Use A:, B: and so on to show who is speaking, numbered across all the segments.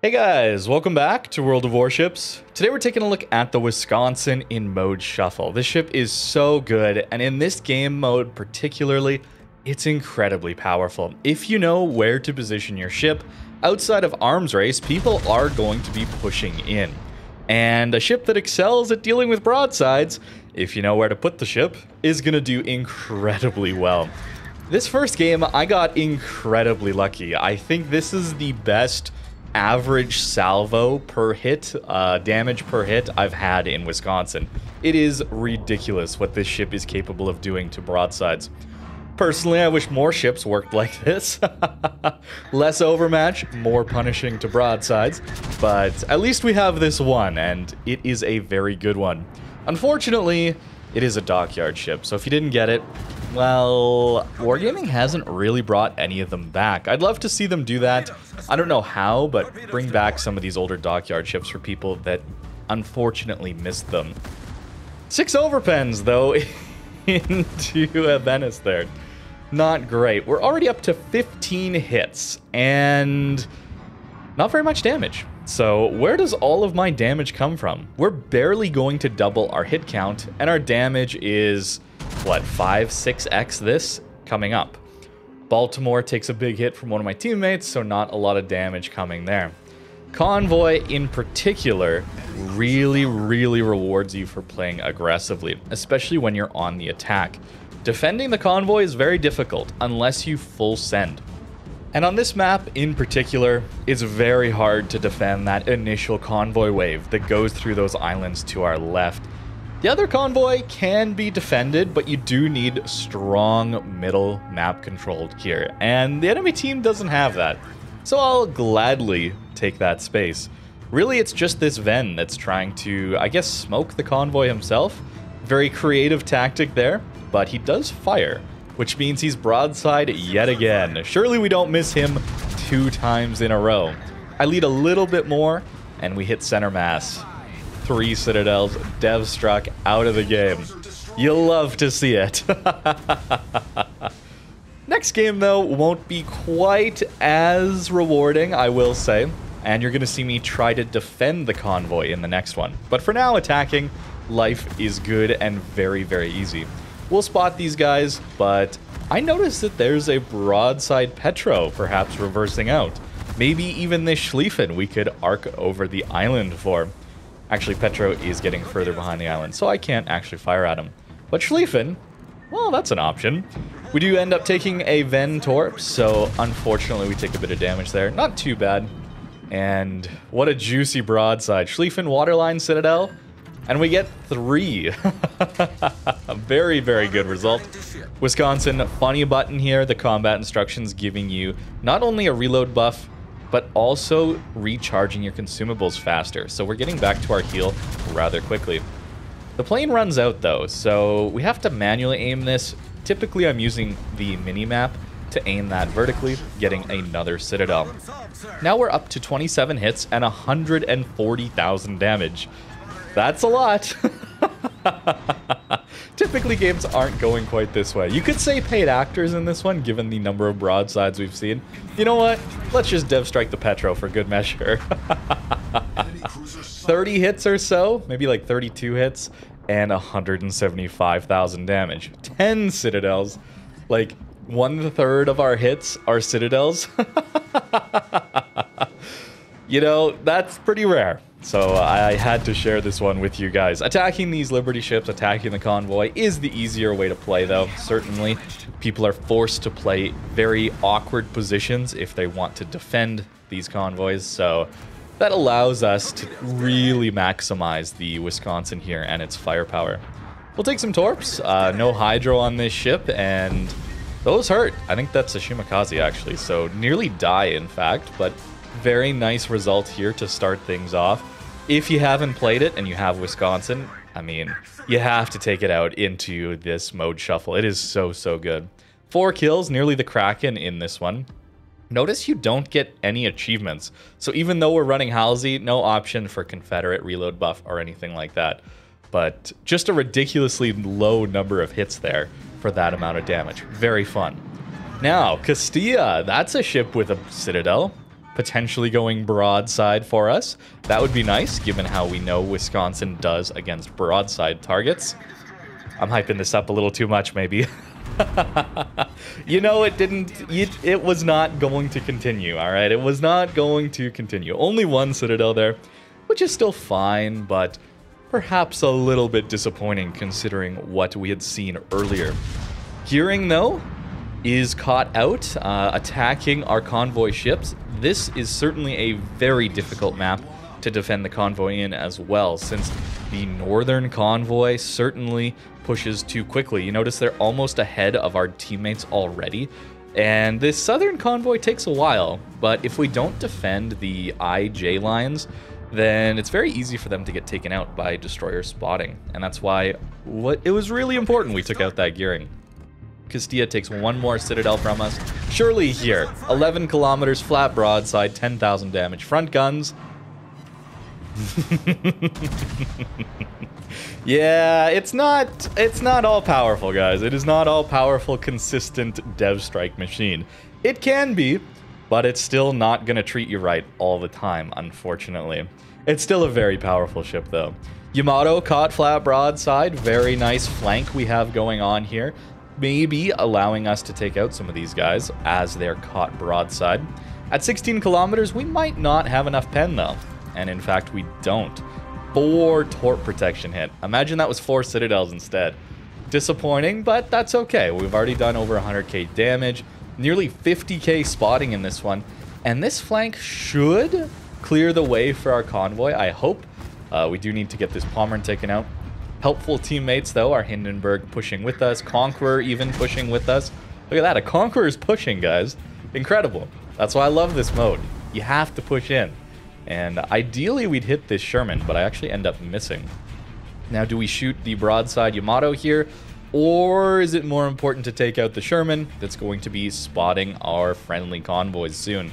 A: Hey guys, welcome back to World of Warships. Today we're taking a look at the Wisconsin in mode shuffle. This ship is so good, and in this game mode particularly, it's incredibly powerful. If you know where to position your ship, outside of arms race, people are going to be pushing in. And a ship that excels at dealing with broadsides, if you know where to put the ship, is going to do incredibly well. This first game, I got incredibly lucky. I think this is the best average salvo per hit, damage per hit I've had in Wisconsin. It is ridiculous what this ship is capable of doing to broadsides. Personally, I wish more ships worked like this. Less overmatch, more punishing to broadsides, but at least we have this one, and it is a very good one. Unfortunately, it is a Dockyard ship, so if you didn't get it, well, Wargaming hasn't really brought any of them back. I'd love to see them do that. I don't know how, but bring back some of these older Dockyard ships for people that unfortunately missed them. 6 overpens, though, into a Venice there. Not great. We're already up to 15 hits, and not very much damage. So where does all of my damage come from? We're barely going to double our hit count, and our damage is, what, 5-6x this coming up. Baltimore takes a big hit from one of my teammates, so not a lot of damage coming there. Convoy, in particular, really rewards you for playing aggressively, especially when you're on the attack. Defending the Convoy is very difficult, unless you full send. And on this map, in particular, it's very hard to defend that initial Convoy wave that goes through those islands to our left. The other Convoy can be defended, but you do need strong middle map control here, and the enemy team doesn't have that. So I'll gladly take that space. Really, it's just this Ven that's trying to, I guess, smoke the Convoy himself. Very creative tactic there, but he does fire, which means he's broadside yet again. Surely we don't miss him 2 times in a row. I lead a little bit more, and we hit center mass. 3 Citadels, dev struck, out of the game. You'll love to see it. Next game, though, won't be quite as rewarding, I will say. And you're going to see me try to defend the Convoy in the next one. But for now, attacking, life is good and very easy. We'll spot these guys, but I noticed that there's a broadside Petro perhaps reversing out. Maybe even this Schlieffen we could arc over the island for. Actually, Petro is getting further behind the island, so I can't actually fire at him. But Schlieffen, well, that's an option. We do end up taking a Ven Torp, so unfortunately we take a bit of damage there. Not too bad. And what a juicy broadside. Schlieffen, Waterline, Citadel, and we get 3. A very good result. Wisconsin, funny button here. The combat instructions giving you not only a reload buff, but also recharging your consumables faster. So we're getting back to our heal rather quickly. The plane runs out though, so we have to manually aim this. Typically I'm using the mini-map to aim that vertically, getting another Citadel. Now we're up to 27 hits and 140,000 damage. That's a lot. Typically games aren't going quite this way. You could say paid actors in this one, given the number of broadsides we've seen. You know what? Let's just dev strike the Petro for good measure. 30 hits or so, maybe like 32 hits, and 175,000 damage. 10 Citadels, like 1/3 of our hits are Citadels. You know, that's pretty rare. So I had to share this one with you guys. Attacking these Liberty ships, attacking the Convoy is the easier way to play though, certainly. People are forced to play very awkward positions if they want to defend these convoys, so that allows us to really maximize the Wisconsin here and its firepower. We'll take some torps, no hydro on this ship, and those hurt. I think that's a Shimakaze actually, so nearly die in fact, but very nice result here to start things off. If you haven't played it and you have Wisconsin, I mean, you have to take it out into this mode shuffle. It is so good. 4 kills, nearly the Kraken in this one. Notice you don't get any achievements. So even though we're running Halsey, no option for Confederate reload buff or anything like that. But just a ridiculously low number of hits there for that amount of damage. Very fun. Now, Castilla, that's a ship with a Citadel. potentially going broadside for us. That would be nice, given how we know Wisconsin does against broadside targets. I'm hyping this up a little too much, maybe. You know, it was not going to continue, all right? It was not going to continue. Only one Citadel there, which is still fine, but perhaps a little bit disappointing considering what we had seen earlier. Gearing, though, is caught out, attacking our convoy ships. This is certainly a very difficult map to defend the convoy in as well, since the northern convoy certainly pushes too quickly. You notice they're almost ahead of our teammates already, and this southern convoy takes a while, but if we don't defend the IJ lines, then it's very easy for them to get taken out by destroyer spotting, and that's why it was really important we took out that gearing. Castilla takes one more Citadel from us. Surely here, 11 kilometers, flat broadside, 10,000 damage. Front guns. Yeah, it's not all powerful, guys. It is not all powerful, consistent dev strike machine. It can be, but it's still not gonna treat you right all the time, unfortunately. It's still a very powerful ship, though. Yamato caught flat broadside. Very nice flank we have going on here. Maybe allowing us to take out some of these guys as they're caught broadside. At 16 kilometers, we might not have enough pen, though. And in fact, we don't. 4 torp protection hit. Imagine that was 4 Citadels instead. Disappointing, but that's okay. We've already done over 100k damage. Nearly 50k spotting in this one. And this flank should clear the way for our convoy, I hope. We do need to get this Pommern taken out. Helpful teammates, though, are Hindenburg pushing with us. Conqueror even pushing with us. Look at that. A Conqueror is pushing, guys. Incredible. That's why I love this mode. You have to push in. And ideally, we'd hit this Sherman, but I actually end up missing. Now, do we shoot the broadside Yamato here? Or is it more important to take out the Sherman that's going to be spotting our friendly convoys soon?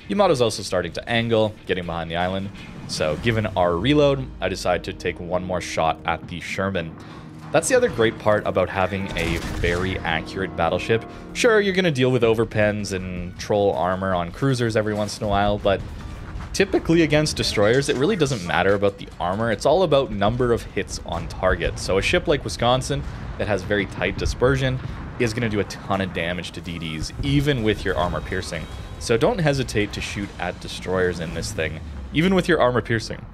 A: Yamato's also starting to angle, getting behind the island. So given our reload, I decide to take one more shot at the Sherman. That's the other great part about having a very accurate battleship. Sure, you're going to deal with overpens and troll armor on cruisers every once in a while, but typically against destroyers, it really doesn't matter about the armor. It's all about number of hits on target. So a ship like Wisconsin that has very tight dispersion is going to do a ton of damage to DDs, even with your armor piercing. So don't hesitate to shoot at destroyers in this thing, even with your armor piercing.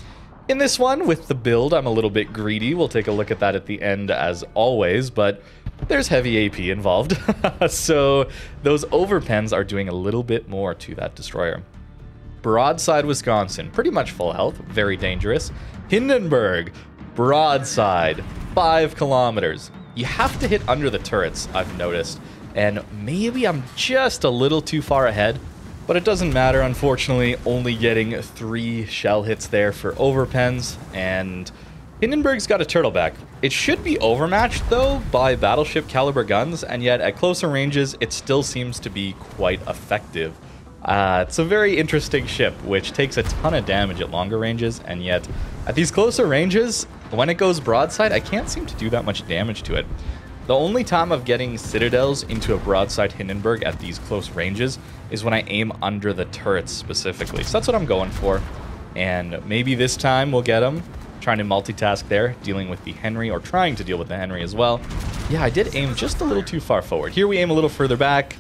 A: In this one, with the build, I'm a little bit greedy. We'll take a look at that at the end as always, but there's heavy AP involved. So those overpens are doing a little bit more to that destroyer. Broadside Wisconsin, pretty much full health, very dangerous. Hindenburg, broadside, 5 kilometers. You have to hit under the turrets, I've noticed, and maybe I'm just a little too far ahead, but it doesn't matter, unfortunately, only getting 3 shell hits there for overpens, and Hindenburg's got a turtleback. It should be overmatched, though, by battleship caliber guns, and yet at closer ranges, it still seems to be quite effective. It's a very interesting ship, which takes a ton of damage at longer ranges, and yet at these closer ranges, when it goes broadside, I can't seem to do that much damage to it. The only time of getting Citadels into a broadside Hindenburg at these close ranges is when I aim under the turrets specifically. So that's what I'm going for, and maybe this time we'll get them. Trying to multitask there, dealing with the Henry, or trying to deal with the Henry as well. Yeah, I did aim just a little too far forward. Here we aim a little further back.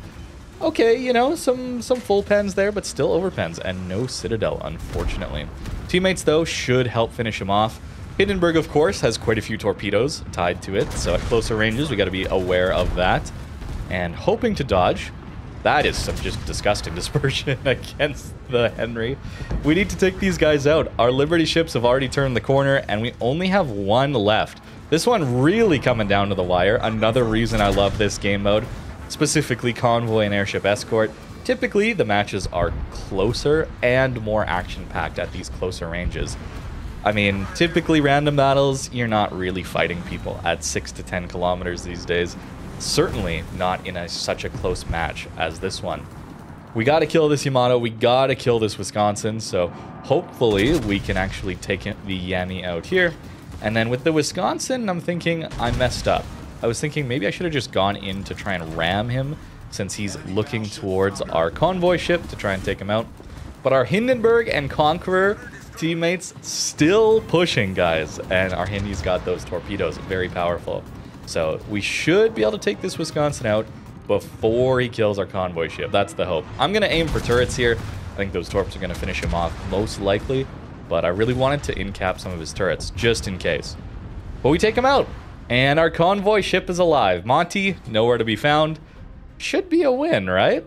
A: Okay, you know, some full pens there, but still overpens, and no Citadel, unfortunately. Teammates, though, should help finish him off. Hindenburg, of course, has quite a few torpedoes tied to it, so at closer ranges, we got to be aware of that. And hoping to dodge. That is some just disgusting dispersion against the Henry. We need to take these guys out. Our Liberty ships have already turned the corner, and we only have 1 left. This one really coming down to the wire. Another reason I love this game mode. Specifically Convoy and Airship Escort. Typically, the matches are closer and more action-packed at these closer ranges. I mean, typically random battles, you're not really fighting people at 6 to 10 kilometers these days. Certainly not in such a close match as this one. We gotta kill this Yamato, we gotta kill this Wisconsin, so hopefully we can actually take the Yami out here. And then with the Wisconsin, I'm thinking I messed up. I was thinking maybe I should have just gone in to try and ram him, since he's looking towards our convoy ship to try and take him out. But our Hindenburg and Conqueror teammates still pushing, guys. And our Hindy's got those torpedoes, very powerful. So we should be able to take this Wisconsin out before he kills our convoy ship. That's the hope. I'm going to aim for turrets here. I think those torps are going to finish him off most likely. But I really wanted to in-cap some of his turrets, just in case. But we take him out. And our convoy ship is alive. Monty, nowhere to be found. Should be a win, right?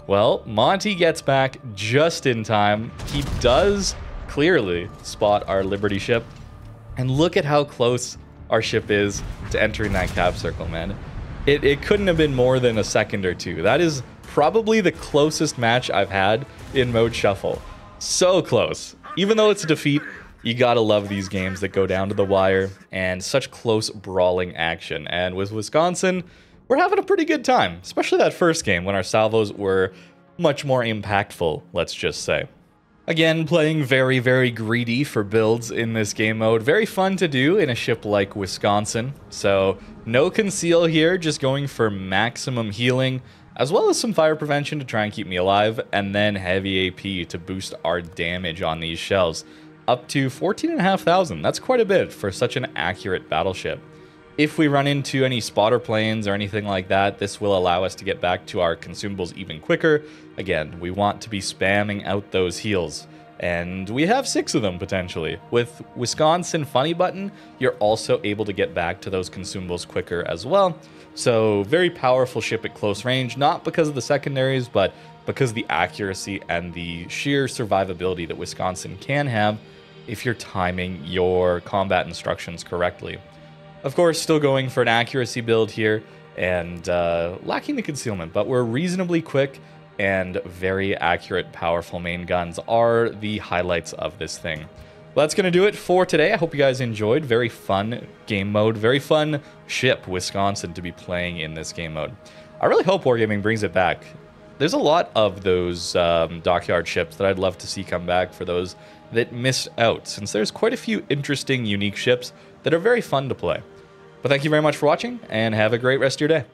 A: Well, Monty gets back just in time. He does clearly spot our Liberty ship. And look at how close our ship is to entering that cap circle, man. It couldn't have been more than a second or two. That is probably the closest match I've had in Mode Shuffle. So close. Even though it's a defeat, you gotta love these games that go down to the wire and such close brawling action. And with Wisconsin, we're having a pretty good time, especially that first game when our salvos were much more impactful, let's just say. Again, playing very, very greedy for builds in this game mode. Very fun to do in a ship like Wisconsin. So no conceal here, just going for maximum healing, as well as some fire prevention to try and keep me alive, and then heavy AP to boost our damage on these shells. Up to 14,500. That's quite a bit for such an accurate battleship. If we run into any spotter planes or anything like that, this will allow us to get back to our consumables even quicker. Again, we want to be spamming out those heals. And we have 6 of them, potentially. With Wisconsin Funny Button, you're also able to get back to those consumables quicker as well. So, very powerful ship at close range, not because of the secondaries, but because of the accuracy and the sheer survivability that Wisconsin can have if you're timing your combat instructions correctly. Of course, still going for an accuracy build here, and lacking the concealment, but we're reasonably quick, and very accurate, powerful main guns are the highlights of this thing. Well, that's going to do it for today. I hope you guys enjoyed. Very fun game mode, very fun ship, Wisconsin, to be playing in this game mode. I really hope Wargaming brings it back. There's a lot of those Dockyard ships that I'd love to see come back for those that missed out, since there's quite a few interesting, unique ships that are very fun to play. But thank you very much for watching, and have a great rest of your day.